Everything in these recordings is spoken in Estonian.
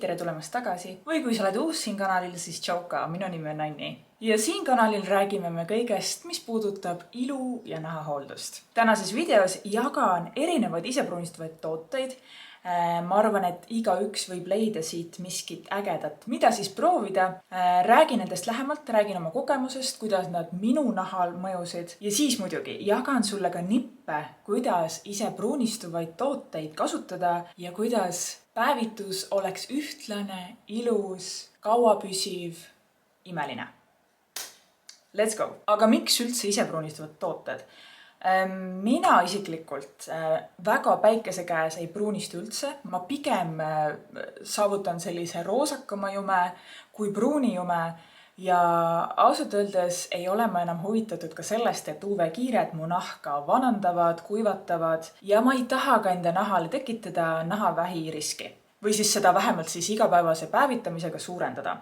tere tulemast tagasi. Või kui sa oled uus siin kanalil, siis tšauka, minu nimi on Anni. Ja siin kanalil räägime me kõigest, mis puudutab ilu ja nahahooldust. Tänases videos jagan erinevaid isepruunistavaid tooteid. Ma arvan, et igaüks võib leida siit miskit ägedat, mida siis proovida. Räägin nendest lähemalt, räägin oma kogemusest, kuidas nad minu nahal mõjusid. Ja siis muidugi jagan sulle ka nippe, kuidas isepruunistuvaid tooteid kasutada ja kuidas päevitus oleks ühtlane, ilus, kauapüsiv, imeline. Let's go! Aga miks üldse isepruunistavad tooted? Mina isiklikult väga päikese käes ei pruunistu üldse. Ma pigem saavutan sellise roosakama jume kui pruuni jume ja ausalt öeldes ei ole ma enam huvitatud ka sellest, et UV-kiired mu nahka vanandavad, kuivatavad ja ma ei taha ka enda nahale tekitada nahavähi riski. Või siis seda vähemalt siis igapäevase päevitamisega suurendada.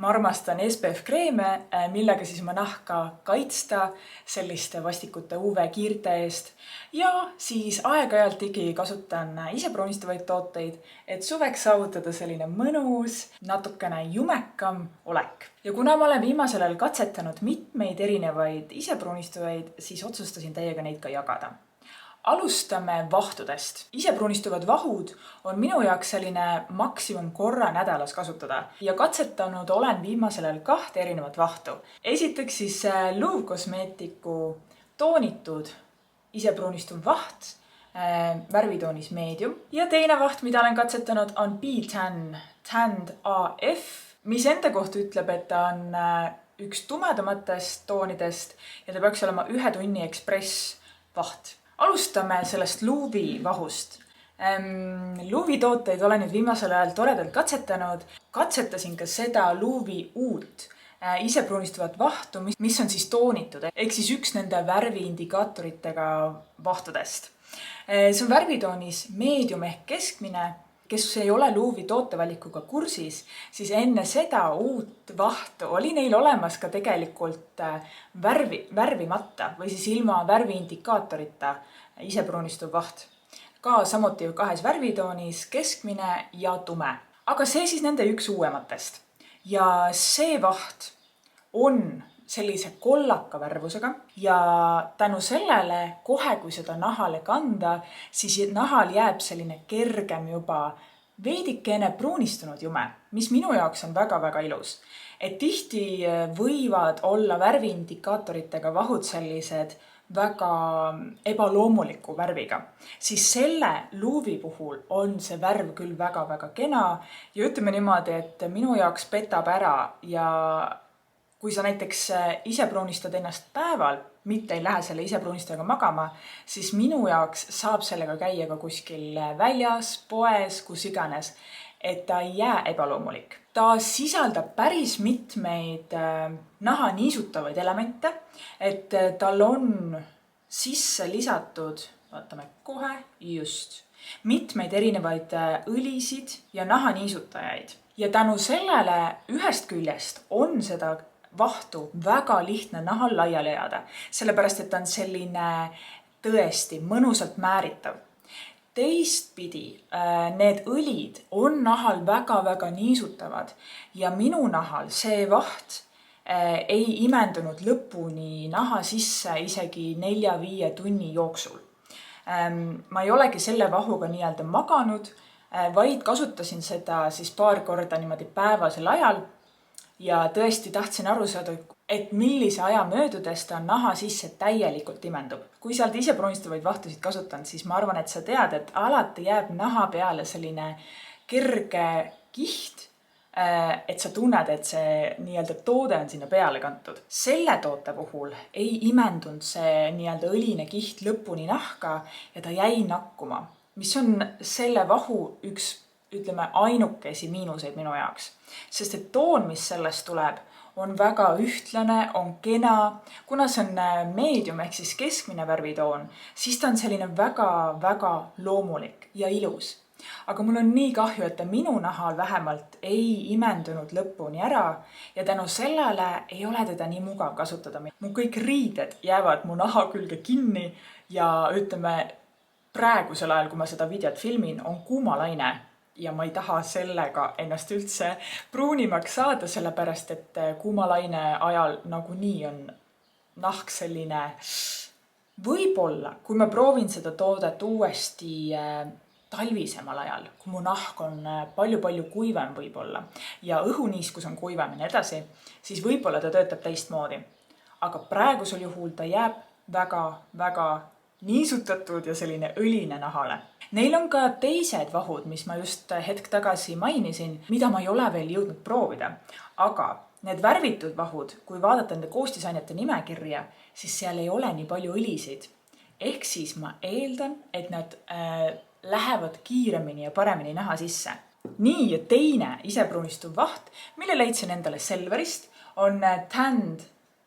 Ma armastan SPF-kreeme, millega siis ma nahka kaitsta selliste vastikute UV-kiirte eest. Ja siis aeg-ajalt kasutan isepruunistavaid tooteid, et suveks saavutada selline mõnus, natukene jumekam olek. Ja kuna ma olen viimasel ajal katsetanud mitmeid erinevaid isepruunistuvaid, siis otsustasin teiega neid ka jagada. Alustame vahtudest. Isepruunistuvad vahud on minu jaoks selline maksimum korra nädalas kasutada ja katsetanud olen viimasel ajal 2 erinevat vahtu. Esiteks siis Louvre Cosmeticu toonitud isepruunistuv vaht, värvitoonis medium. Ja teine vaht, mida olen katsetanud, on B-Tan Tanned AF, mis enda kohta ütleb, et ta on üks tumedamatest toonidest ja ta peaks olema 1 tunni ekspress vaht. Alustame sellest Louvre'i vahust. Louvre'i tooteid olen nüüd viimasel ajal toredalt katsetanud. Katsetasin ka seda Louvre'i uut isepruunistuvat vahtu, mis on siis toonitud, ehk siis üks nende värviindikaatoritega vahtudest. See on värvitoonis medium ehk keskmine. Kes ei ole Louvre'i tootevalikuga kursis, siis enne seda uut vahtu oli neil olemas ka tegelikult värvimata või siis ilma värviindikaatorita isepruunistuv vaht. Ka samuti 2 värvitoonis, keskmine ja tume. Aga see siis nende üks uuematest. Ja see vaht on sellise kollaka värvusega ja tänu sellele kohe, kui seda nahale kanda, siis nahal jääb selline kergem juba veidikene pruunistunud jume, mis minu jaoks on väga-väga ilus. Et tihti võivad olla värviindikaatoritega vahud sellised väga ebaloomuliku värviga. Siis selle Louvre'i puhul on see värv küll väga-väga kena ja ütleme niimoodi, et minu jaoks petab ära ja kui sa näiteks isepruunistad ennast päeval, mitte ei lähe selle isepruunistajaga magama, siis minu jaoks saab sellega käia ka kuskil väljas, poes, kus iganes, et ta ei jää ebaloomulik. Ta sisaldab päris mitmeid naha niisutavaid elemente, et tal on sisse lisatud, vaatame kohe, just, mitmeid erinevaid õlisid ja naha niisutajaid. Ja tänu sellele ühest küljest on seda vahtu väga lihtne nahal laiali ajada, sellepärast et ta on selline tõesti mõnusalt määritav. Teistpidi, need õlid on nahal väga-väga niisutavad ja minu nahal see vaht ei imendunud lõpuni naha sisse isegi 4-5 tunni jooksul. Ma ei olegi selle vahuga nii-öelda maganud, vaid kasutasin seda siis paar korda niimoodi päevasel ajal ja tõesti tahtsin aru saada, et millise aja möödudes ta naha sisse täielikult imendub. Kui sa oled isepruunistavaid vahtusid kasutanud, siis ma arvan, et sa tead, et alati jääb naha peale selline kerge kiht, et sa tunned, et see nii-öelda toode on sinna peale kantud. Selle toote puhul ei imendunud see nii-öelda õline kiht lõpuni nahka ja ta jäi nakkuma, mis on selle vahu üks ainukesi miinuseid minu jaoks. Sest et toon, mis sellest tuleb, on väga ühtlane, on kena. Kuna see on medium ehk siis keskmine värvitoon, siis ta on selline väga-väga loomulik ja ilus. Aga mul on nii kahju, et ta minu nahal vähemalt ei imendunud lõpuni ära ja tänu sellele ei ole teda nii mugav kasutada. Mu kõik riided jäävad mu naha külge kinni ja praegusel ajal, kui ma seda videot filmin, on kuumalaine ja ma ei taha sellega ennast üldse pruunimaks saada, sellepärast et kuumalaine ajal nagunii on nahk selline. Võib-olla, kui ma proovin seda toodet uuesti talvisemal ajal, kui mu nahk on palju-palju kuivem võib-olla ja õhuniiskus on kuivem ja nii edasi, siis võib-olla ta töötab teistmoodi. Aga praegusel juhul ta jääb väga niisutatud ja selline õline nahale. Neil on ka teised vahud, mis ma just hetk tagasi mainisin, mida ma ei ole veel jõudnud proovida. Aga need värvitud vahud, kui vaadata nende koostisainete nimekirja, siis seal ei ole nii palju õlisid. Ehk siis ma eeldan, et nad lähevad kiiremini ja paremini naha sisse. Nii ja teine isepruunistuv vaht, mille leidsin endale Selverist, on Tanned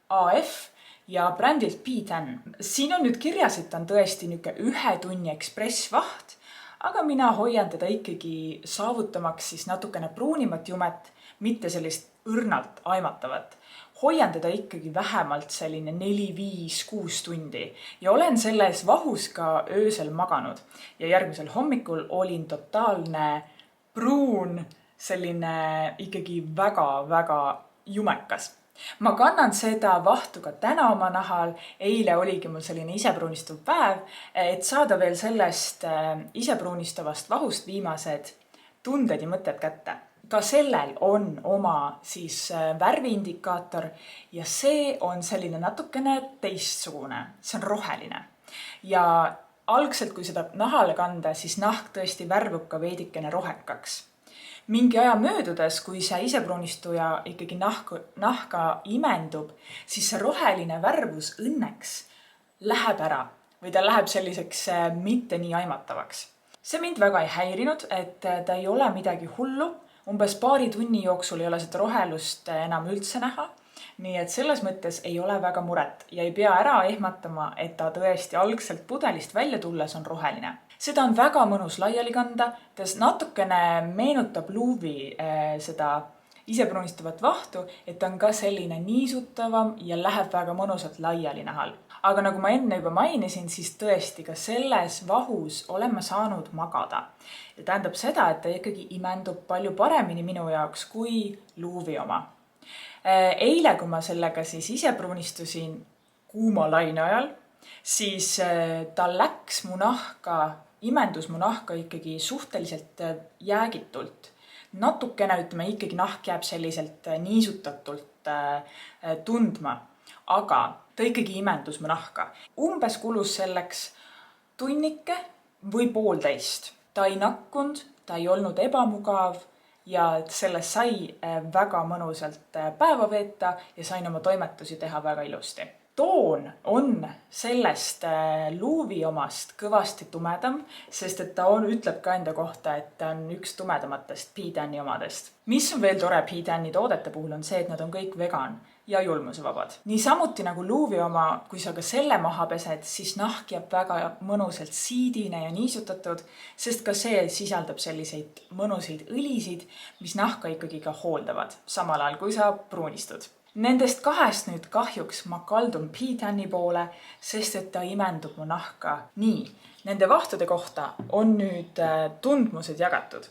AF ja brändilt P10. Siin on nüüd kirjas, et on tõesti niuke 1 tunni ekspressvaht, aga mina hoian teda ikkagi saavutamaks siis natukene pruunimat jumet, mitte sellist õrnalt aimatavat. Hoian teda ikkagi vähemalt selline 4, 5, 6 tundi ja olen selles vahus ka öösel maganud. Ja järgmisel hommikul olin totaalne pruun, selline ikkagi väga jumekas. Ma kannan seda vahtu ka täna oma nahal. Eile oligi mul selline isepruunistuv päev, et saada veel sellest isepruunistavast vahust viimased tunded ja mõtted kätte. Ka sellel on oma siis värviindikaator ja see on selline natukene teistsugune. See on roheline. Ja algselt, kui seda nahale kanda, siis nahk tõesti värvub ka veidikene rohekaks. Mingi aja möödudes, kui see isepruunistuja ikkagi nahka imendub, siis see roheline värvus õnneks läheb ära või ta läheb selliseks mitte nii aimatavaks. See mind väga ei häirinud, et ta ei ole midagi hullu. Umbes paari tunni jooksul ei ole seda rohelust enam üldse näha. Nii et selles mõttes ei ole väga muret ja ei pea ära ehmatama, et ta tõesti algselt pudelist välja tulles on roheline. Seda on väga mõnus laiali kanda, ta natukene meenutab luuvi seda isepruunistuvat vahtu, et ta on ka selline niisutavam ja läheb väga mõnusalt laiali nahal. Aga nagu ma enne juba mainisin, siis tõesti ka selles vahus olen ma saanud magada. Ja tähendab seda, et ta ikkagi imendub palju paremini minu jaoks kui luuvi oma. Eile, kui ma sellega siis isepruunistusin kuuma laine ajal, siis ta läks mu nahka, imendus mu nahka ikkagi suhteliselt jäägitult. Natukene, ütleme, ikkagi nahk jääb selliselt niisutatult tundma, aga ta ikkagi imendus mu nahka. Umbes kulus selleks tunnike või 1,5. Ta ei nakkunud, ta ei olnud ebamugav ja sellest sai väga mõnusalt päeva veeta ja sain oma toimetusi teha väga ilusti. Toon on sellest luuvi omast kõvasti tumedam, sest et ta ütleb ka enda kohta, et ta on üks tumedamatest P10 omadest. Mis on veel tore P10 toodete puhul on see, et nad on kõik vegan ja julmusevabad. Nii samuti nagu luuvi oma, kui sa ka selle maha pesed, siis nahk jääb väga mõnusalt siidine ja niisutatud, sest ka see sisaldab selliseid mõnusid õlisid, mis nahka ikkagi ka hooldavad, samal ajal kui sa pruunistud. Nendest 2 nüüd kahjuks ma kaldun P10 poole, sest et ta imendub mu nahka nii. Nende vahtude kohta on nüüd tundmused jagatud.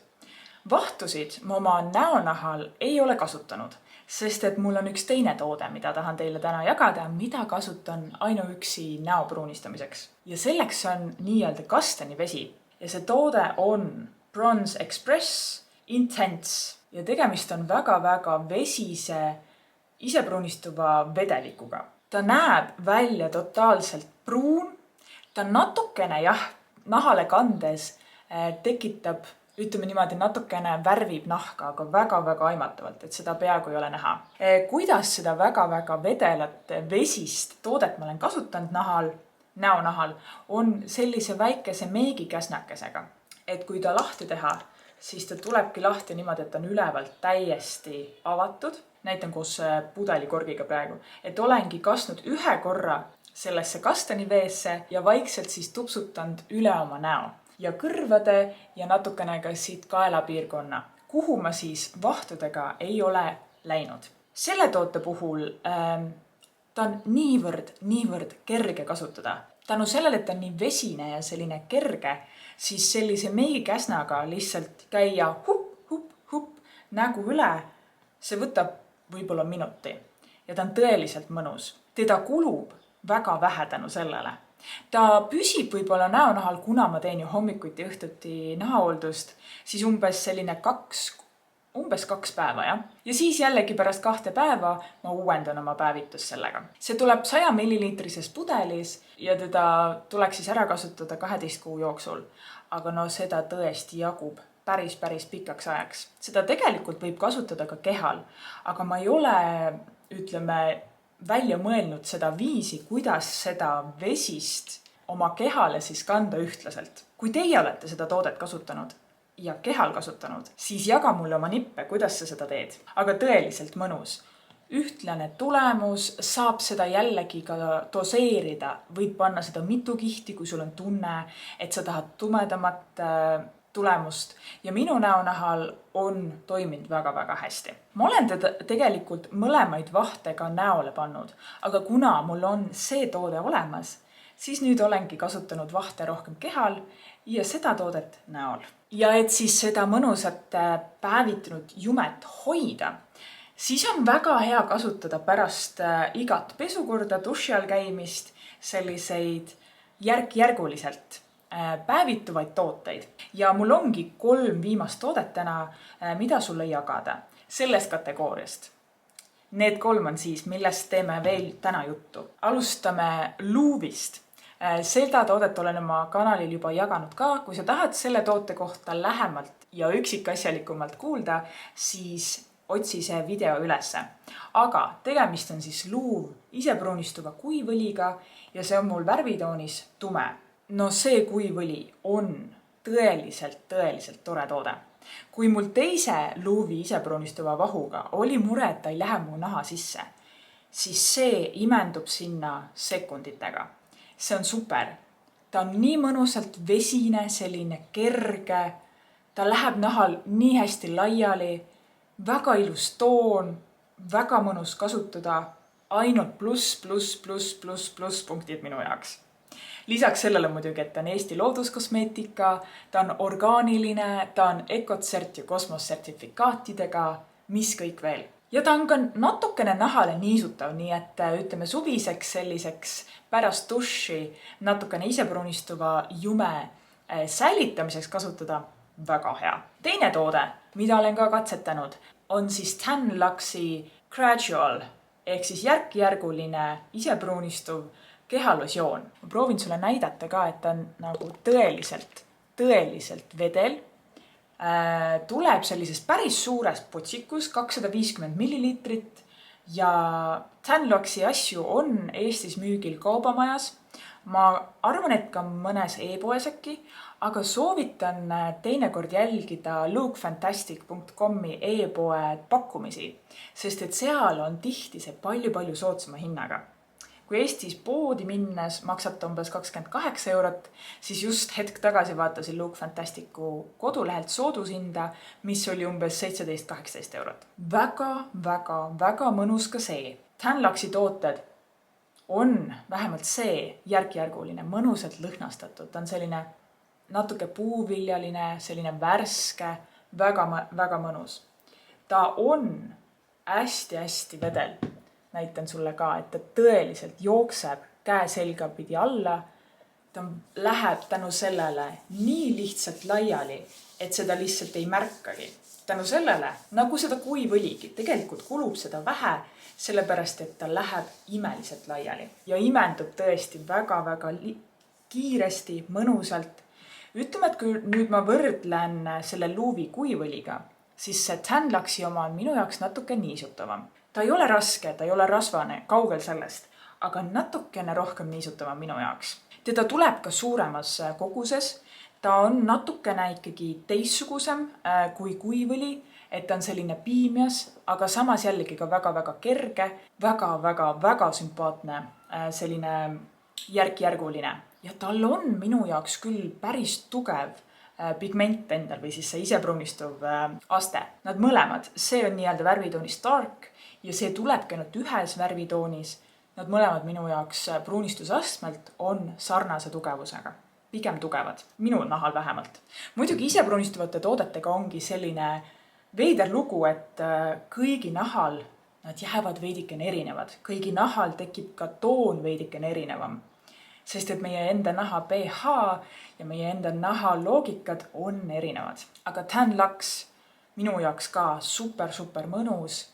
Vahtusid ma oma näonahal ei ole kasutanud, sest et mul on üks teine toode, mida tahan teile täna jagada, mida kasutan ainuüksi näo pruunistamiseks. Ja selleks on nii-öelda kastanivesi ja see toode on Bronze Express Intense ja tegemist on väga vesise isepruunistuva vedelikuga. Ta näeb välja totaalselt pruun, ta natukene nahale kandes tekitab, ütleme niimoodi, natukene värvib nahka, aga väga aimatavalt, et seda peaaegu ei ole näha. Kuidas seda väga vedelat vesist toodet ma olen kasutanud näonahal, on sellise väikese meegikäsnakesega. Et kui ta lahti teha, siis ta tulebki lahti niimoodi, et on ülevalt täiesti avatud. Näitan koos pudelikorgiga praegu, et olengi kastnud 1 korra sellesse kastaniveesse ja vaikselt siis tupsutanud üle oma näo ja kõrvade ja natukene ka siit kaelapiirkonna, kuhu ma siis vahtudega ei ole läinud. Selle toote puhul ta on niivõrd kerge kasutada. Tänu sellele, et ta on nii vesine ja selline kerge, siis sellise meigikäsnaga lihtsalt käia hup nägu üle, see võtab võib-olla minuti ja ta on tõeliselt mõnus. Teda kulub väga vähe tänu sellele. Ta püsib võib-olla näonahal, kuna ma teen ju hommikuti ja õhtuti nahahooldust, siis umbes 2 päeva, jah. Ja siis jällegi pärast 2 päeva ma uuendan oma päevitus sellega. See tuleb 100 milliliitrises pudelis ja teda tuleks siis ära kasutada 12 kuu jooksul. Aga no seda tõesti jagub päris pikaks ajaks. Seda tegelikult võib kasutada ka kehal, aga ma ei ole, välja mõelnud seda viisi, kuidas seda vesist oma kehale siis kanda ühtlaselt. Kui teie olete seda toodet kasutanud ja kehal kasutanud, siis jaga mulle oma nippe, kuidas sa seda teed. Aga tõeliselt mõnus. Ühtlane tulemus, saab seda jällegi ka doseerida. Võid panna seda mitu kihti, kui sul on tunne, et sa tahad tumedamat tulemust. Ja minu näonahal on toiminud väga hästi. Ma olen tegelikult mõlemaid vahte ka näole pannud, aga kuna mul on see toode olemas, siis nüüd olengi kasutanud vahte rohkem kehal ja seda toodet näol. Ja et siis seda mõnusat päevitunud jumet hoida, siis on väga hea kasutada pärast igat pesukorda, duši all käimist selliseid järk-järguliselt päevituvaid tooteid. Ja mul ongi 3 viimast toodet täna, mida sulle jagada sellest kategooriast. Need 3 on siis, millest teeme veel täna juttu. Alustame Louvist. Seda toodet olen oma kanalil juba jaganud ka. Kui sa tahad selle toote kohta lähemalt ja üksikasjalikumalt kuulda, siis otsi see video ülesse. Aga tegemist on siis Louvre isepruunistuva kuivõliga ja see on mul värvitoonis tume. No see kuivõli on tõeliselt tore toode. Kui mul teise Louvre'i isepruunistuva vahuga oli mure, et ta ei lähe mu naha sisse, siis see imendub sinna sekunditega. See on super. Ta on nii mõnusalt vesine, selline kerge. Ta läheb nahal nii hästi laiali. Väga ilus toon, väga mõnus kasutada. Ainult pluss punktid minu jaoks. Lisaks sellele muidugi, et ta on Eesti looduskosmeetika, ta on orgaaniline, ta on EcoCert ja kosmossertifikaatidega, mis kõik veel. Ja ta on ka natukene nahale niisutav, nii et suviseks selliseks pärast duši natukene isepruunistuva jume säilitamiseks kasutada väga hea. Teine toode, mida olen ka katsetanud, on siis Tan Luxi Gradual ehk siis järk-järguline isepruunistuv kehalosioon. Ma proovin sulle näidata ka, et ta on nagu tõeliselt vedel. Tuleb sellisest päris suurest potsikus, 250 milliliitrit ja Tan Luxi asju on Eestis müügil kaubamajas. Ma arvan, et ka mõnes e-poes äkki, aga soovitan teinekord jälgida lookfantastic.com-i e-poe pakkumisi, sest et seal on tihti see palju soodsama hinnaga. Kui Eestis poodi minnes maksab ta umbes 28 €, siis just hetk tagasi vaatasin Look Fantasticu kodulehelt soodushinda, mis oli umbes 17-18 €. Väga mõnus ka see. Tan Luxi tooted on vähemalt see järk-järguline, mõnusalt lõhnastatud. Ta on selline natuke puuviljaline, selline värske, väga mõnus. Ta on hästi vedel. Näitan sulle ka, et ta tõeliselt jookseb käe selga pidi alla. Ta läheb tänu sellele nii lihtsalt laiali, et seda lihtsalt ei märkagi. Tänu sellele, nagu seda kuivõligi, tegelikult kulub seda vähe, sellepärast, et ta läheb imeliselt laiali. Ja imendub tõesti väga kiiresti, mõnusalt. Ütleme, et kui nüüd ma võrdlen selle Louvre'i kuivõliga, siis see Tan Luxi oma on minu jaoks natuke niisutavam. Ta ei ole raske, ta ei ole rasvane, kaugel sellest, aga natukene rohkem niisutavam minu jaoks. Teda tuleb ka suuremas koguses. Ta on natukene ikkagi teissugusem kui kuivõli, et ta on selline piimias, aga samas jällegi ka väga kerge, väga sümpaatne, selline järk-järguline. Ja tal on minu jaoks küll päris tugev pigment endal või siis see isepruunistuv aste. Nad mõlemad, see on nii-öelda värvitoonis dark ja see tulebki ainult ühes värvitoonis. Nad mõlemad minu jaoks pruunistusastmelt on sarnase tugevusega. Pigem tugevad. Minu nahal vähemalt. Muidugi ise pruunistuvate toodetega ongi selline veider lugu, et kõigi nahal nad jäävad veidikene erinevad. Kõigi nahal tekib ka toon veidikene erinevam. Sest et meie enda naha pH ja meie enda naha loogikad on erinevad. Aga Tan Luxe minu jaoks ka super mõnus,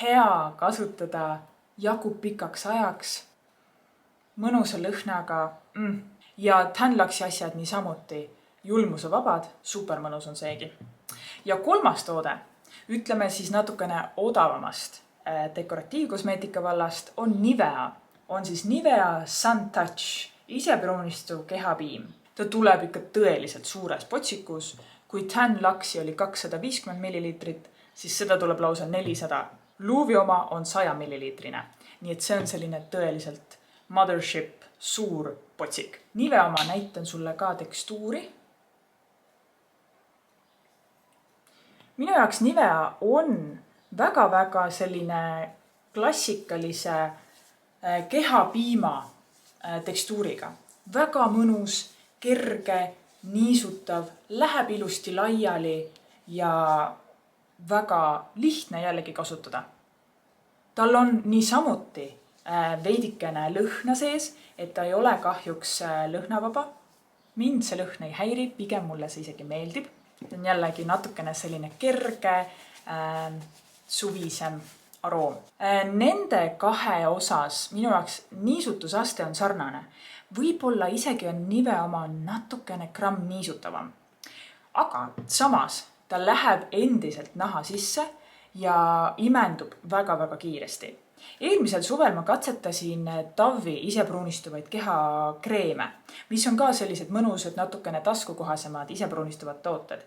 hea kasutada, jagub pikaks ajaks, mõnusa lõhnaga. Ja Tan Luxe'i asjad niisamuti julmuse vabad, super mõnus on seegi. Ja kolmas toode, ütleme siis natukene odavamast dekoratiivkosmeetika vallast, on Nivea. On siis Nivea Sun Touch, isepruunistuv kehapiim. Ta tuleb ikka tõeliselt suures potsikus. Kui Tan Luxe'i oli 250 milliliitrit, siis seda tuleb lausa 400. Luuvi oma on 100 milliliitrine. Nii et see on selline tõeliselt mothership suur potsik. Nivea oma näitan sulle ka tekstuuri. Minu jaoks Nivea on väga selline klassikalise kehapiima tekstuuriga. Väga mõnus, kerge, niisutav, läheb ilusti laiali ja väga lihtne jällegi kasutada. Tal on niisamuti veidikene lõhna sees, et ta ei ole kahjuks lõhnavaba. Mind see lõhn ei häiri, pigem mulle see isegi meeldib. See on jällegi natukene selline kerge, suvisem aroom. Nende kahe osas minu jaoks niisutusaste on sarnane. Võib-olla isegi on Nivea oma natukene gramm niisutavam. Aga samas ta läheb endiselt naha sisse ja imendub väga kiiresti. Eelmisel suvel ma katsetasin Dove'i isepruunistuvaid kehakreeme, mis on ka sellised mõnusad, natukene taskukohasemad isepruunistuvad tooted.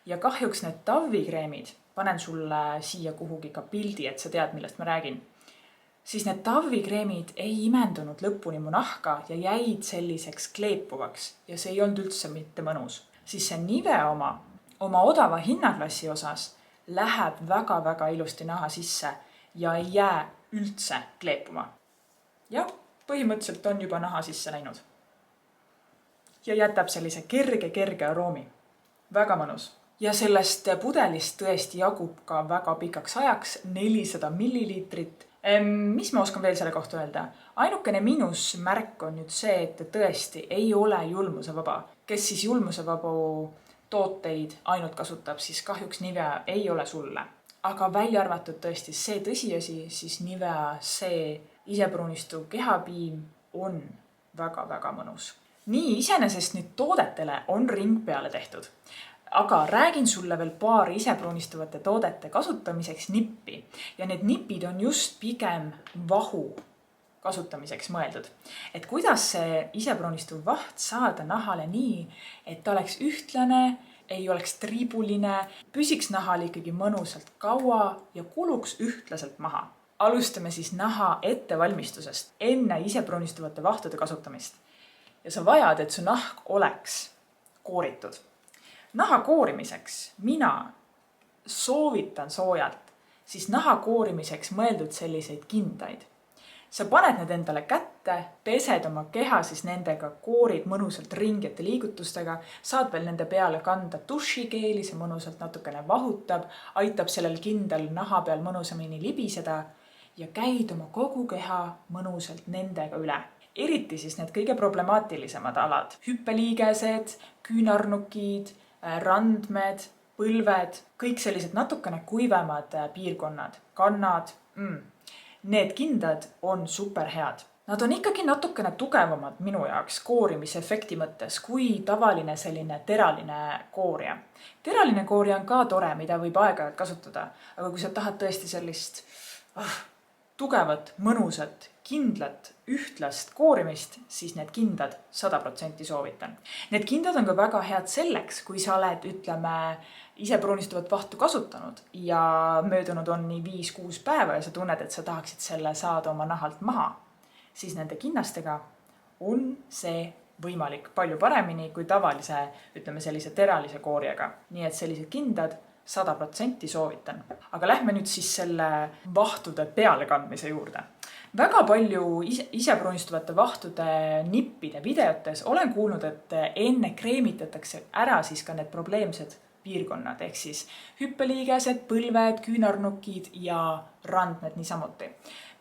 Ja kahjuks need Dove'i kreemid, panen sulle siia kuhugi ka pildi, et sa tead, millest ma räägin. Siis need Dove'i kreemid ei imendunud lõpuni mu nahka ja jäid selliseks kleepuvaks ja see ei olnud üldse mitte mõnus. Siis see Nivea oma odava hinnaklassi osas läheb väga ilusti naha sisse ja ei jää üldse kleepuma. Ja põhimõtteliselt on juba naha sisse läinud. Ja jätab sellise kerge aroomi. Väga mõnus. Ja sellest pudelist tõesti jagub ka väga pikaks ajaks 400 milliliitrit. Mis ma oskan veel selle kohta öelda? Ainukene miinusmärk on nüüd see, et tõesti ei ole julmuse vaba. Kes siis julmuse vabu tooteid ainult kasutab, siis kahjuks Nivea ei ole sulle. Aga välja arvatud tõesti see tõsiasi, siis Nivea see isepruunistuv kehapiim on väga mõnus. Nii iseenesest nüüd toodetele on ring peale tehtud. Aga räägin sulle veel paar isepruunistuvate toodete kasutamiseks nippi. Ja need nipid on just pigem vahu kasutamiseks mõeldud. Et kuidas see isepruunistuv vaht saada nahale nii, et ta oleks ühtlane, ei oleks triibuline, püsiks nahal ikkagi mõnusalt kaua ja kuluks ühtlaselt maha. Alustame siis naha ettevalmistusest enne isepruunistuvate vahtude kasutamist. Ja sa vajad, et su nahk oleks kooritud. Naha koorimiseks mina soovitan soojalt, siis naha koorimiseks mõeldud selliseid kindaid. Sa paned need endale kätte, pesed oma keha, siis nendega koorid mõnusalt ringete liigutustega, saad veel nende peale kanda dušikeeli, see mõnusalt natukene vahutab, aitab sellel kindel naha peal mõnusamini libiseda ja käid oma kogu keha mõnusalt nendega üle. Eriti siis need kõige problemaatilisemad alad. Hüppeliigesed, küünarnukid, randmed, põlved, kõik sellised natukene kuivemad piirkonnad, kannad. Need kindad on super head. Nad on ikkagi natukene tugevamad minu jaoks koorimisefekti mõttes kui tavaline selline teraline koorija. Teraline koorija on ka tore, mida võib aeg-ajalt kasutada, aga kui sa tahad tõesti sellist tugevat, mõnusat, kindlat, ühtlast koorimist, siis need kindad 100% soovitan. Need kindad on ka väga head selleks, kui sa oled, ütleme, isepruunistuvat vahtu kasutanud ja möödunud on nii 5-6 päeva ja sa tunned, et sa tahaksid selle saada oma nahalt maha, siis nende kinnastega on see võimalik palju paremini kui tavalise, ütleme sellise teralise koorijaga. Nii et sellised kindad 100% soovitan. Aga lähme nüüd siis selle vahtude pealekandmise juurde. Väga palju isepruunistuvate vahtude nippide videotes olen kuulnud, et enne kreemitatakse ära siis ka need probleemsed piirkonnad, ehk siis hüppeliigesed, põlved, küünarnukid ja randmed niisamuti.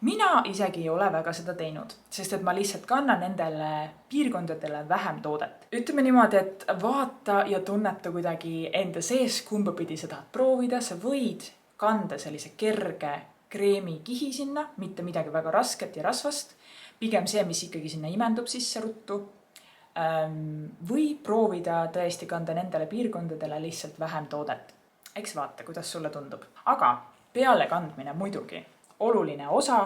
Mina isegi ei ole väga seda teinud, sest et ma lihtsalt kannan nendele piirkondadele vähem toodet. Ütleme niimoodi, et vaata ja tunneta kuidagi enda sees, kumba pidi sa tahad proovida, sa võid kanda sellise kerge kreemikihi sinna, mitte midagi väga rasket ja rasvast, pigem see, mis ikkagi sinna imendub sisse ruttu, või proovida tõesti kanda nendele piirkondadele lihtsalt vähem toodet. Eks vaata, kuidas sulle tundub. Aga peale kandmine muidugi oluline osa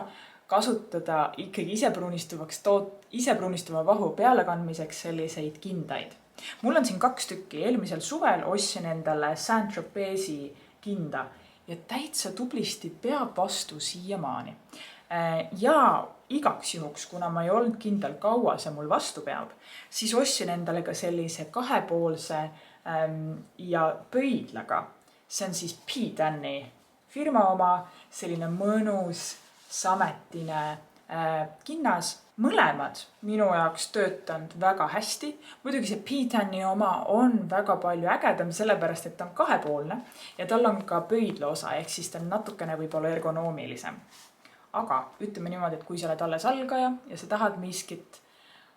kasutada ikkagi isepruunistuva vahu peale kandmiseks selliseid kindaid. Mul on siin 2 tükki. Eelmisel suvel ostsin endale Saint-Tropezi kinda ja täitsa tublisti peab vastu siiamaani. Ja igaks juhuks, kuna ma ei olnud kindel kaua see mul vastu peab, siis ostsin endale ka sellise 2-poolse ja pöidlaga. See on siis P-Tanni firma oma, selline mõnus sametine kinnas. Mõlemad minu jaoks töötanud väga hästi. Muidugi see P-Tanni oma on väga palju ägedam, sellepärast et ta on 2-poolne ja tal on ka pöidla osa, ehk siis ta on natukene võib-olla ergonoomilisem. Aga ütleme niimoodi, et kui sa oled alles algaja ja sa tahad miskit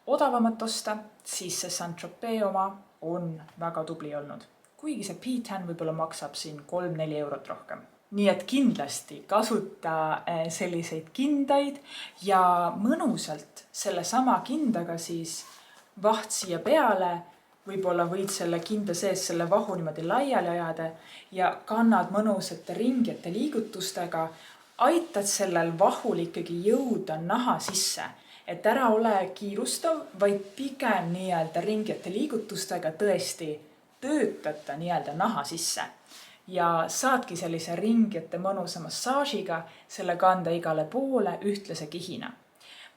odavamat osta, siis see Saint-Tropez oma on väga tubli olnud. Kuigi see P-Tan võib-olla maksab siin 3-4 eurot rohkem. Nii et kindlasti kasuta selliseid kindaid ja mõnusalt selle sama kindaga siis vaht siia peale, võib-olla võid selle kinda sees selle vahu niimoodi laiali ajada ja kannad mõnusate ringjate liigutustega, aitad sellel vahul ikkagi jõuda naha sisse, et ära ole kiirustav, vaid pigem nii-öelda ringjate liigutustega tõesti töötada nii-öelda naha sisse. Ja saadki sellise ringjate mõnusa massaažiga selle kanda igale poole ühtlase kihina.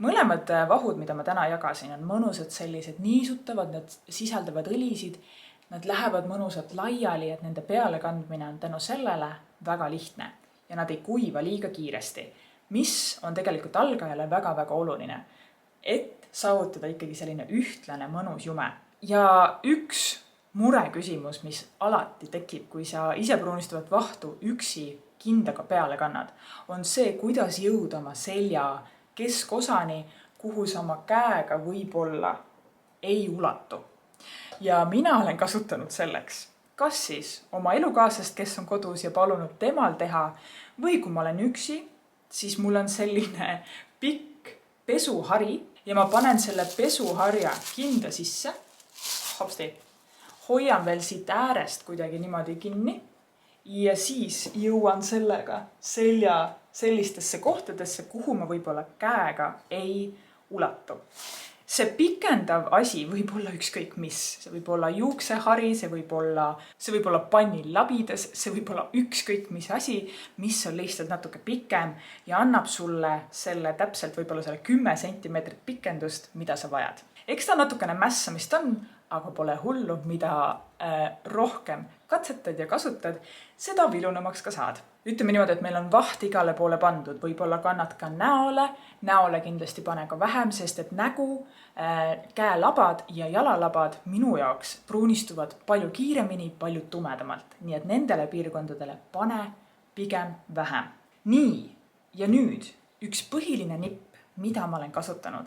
Mõlemad vahud, mida ma täna jagasin, on mõnusad sellised niisutavad, nad sisaldavad õlisid, nad lähevad mõnusalt laiali, et nende peale kandmine on tänu sellele väga lihtne ja nad ei kuiva liiga kiiresti, mis on tegelikult algajale väga-väga oluline, et saavutada ikkagi selline ühtlane mõnus jume. Ja üks mureküsimus, mis alati tekib, kui sa isepruunistuvat vahtu üksi kindaga peale kannad, on see, kuidas jõuda oma selja keskosani, kuhu sa oma käega võib-olla ei ulatu. Ja mina olen kasutanud selleks, kas siis oma elukaaslast, kes on kodus ja palunud temal teha, või kui ma olen üksi, siis mul on selline pikk pesuhari ja ma panen selle pesuharja kinda sisse, hopsti, hoian veel siit äärest kuidagi niimoodi kinni ja siis jõuan sellega selja sellistesse kohtadesse, kuhu ma võib-olla käega ei ulatu. See pikendav asi võib olla ükskõik mis. See võib olla juuksehari, see võib olla pannilabides, see võib olla ükskõik mis asi, mis on lihtsalt natuke pikem ja annab sulle selle täpselt võib-olla selle 10 sentimeetrit pikendust, mida sa vajad. Eks ta natukene mässamist on, aga pole hullu, mida rohkem katsetad ja kasutad, seda vilunamaks ka saad. Ütleme niimoodi, et meil on vaht igale poole pandud, võib-olla kannad ka näole kindlasti pane ka vähem, sest et nägu, käelabad ja jalalabad minu jaoks pruunistuvad palju kiiremini, palju tumedamalt, nii et nendele piirkondadele pane pigem vähem. Nii, ja nüüd üks põhiline nipp, mida ma olen kasutanud,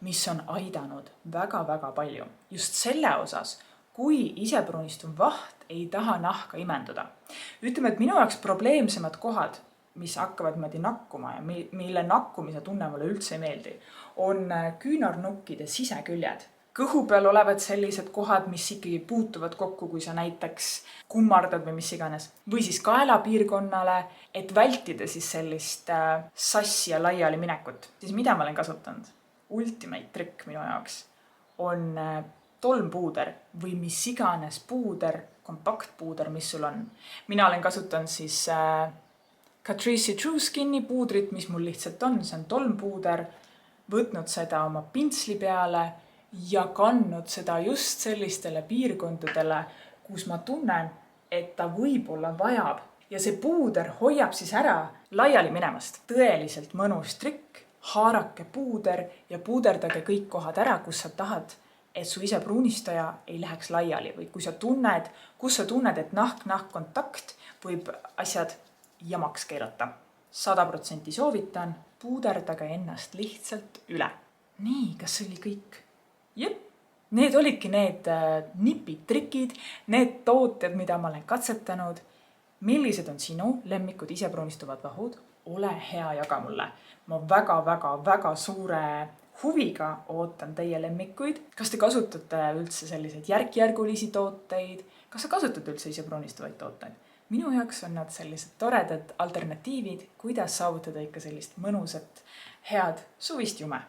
mis on aidanud väga-väga palju. Just selle osas, kui isepruunistuv vaht ei taha nahka imenduda. Ütleme, et minu jaoks probleemsemad kohad, mis hakkavad nakkuma ja mille nakkumise tunne mulle üldse ei meeldi, on küünarnukkide siseküljed. Kõhu peal olevad sellised kohad, mis ikkagi puutuvad kokku, kui sa näiteks kummardad või mis iganes. Või siis kaelapiirkonnale, et vältida siis sellist sassi ja laiali minekut. Siis mida ma olen kasutanud? Ultimate trick minu jaoks on tolmpuuder või mis iganes puuder, kompaktpuuder, mis sul on. Mina olen kasutanud siis Catrice True Skin'i puudrit, mis mul lihtsalt on. See on tolmpuuder, võtnud seda oma pintsli peale ja kandnud seda just sellistele piirkondadele, kus ma tunnen, et ta võib-olla vajab. Ja see puuder hoiab siis ära laiali minemast. Tõeliselt mõnus trikk. haarake puuder ja puuderdage kõik kohad ära, kus sa tahad, et su isepruunistaja ei läheks laiali või kui sa tunned, et nahk-nahk kontakt võib asjad jamaks keerata. 100% soovitan, puuderdage ennast lihtsalt üle. Nii, kas see oli kõik? Jep, need olidki need nipid, trikid, need tooted, mida ma olen katsetanud. Millised on sinu lemmikud isepruunistuvad vahud? Ole hea, jaga mulle. Ma väga suure huviga ootan teie lemmikuid. Kas te kasutate üldse selliseid järk-järgulisi tooteid? Kas sa kasutad üldse isepruunistuvaid tooteid? Minu jaoks on nad sellised toredad alternatiivid, kuidas saavutada ikka sellist mõnusat, head suvist jume.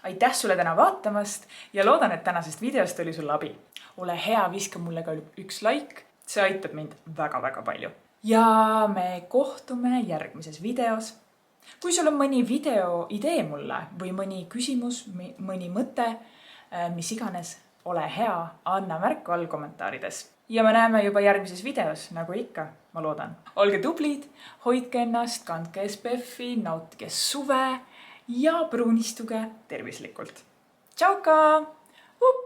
Aitäh sulle täna vaatamast ja loodan, et tänasest videost oli sul abi. Ole hea, viska mulle ka üks like, see aitab mind väga palju. Ja me kohtume järgmises videos. Kui sul on mõni video idee mulle või mõni küsimus, mõni mõte, mis iganes, ole hea, anna märku all kommentaarides. Ja me näeme juba järgmises videos, nagu ikka, ma loodan. Olge tublid, hoidke ennast, kandke SPF-i, nautige suve ja pruunistuge tervislikult. Tšauka! Up!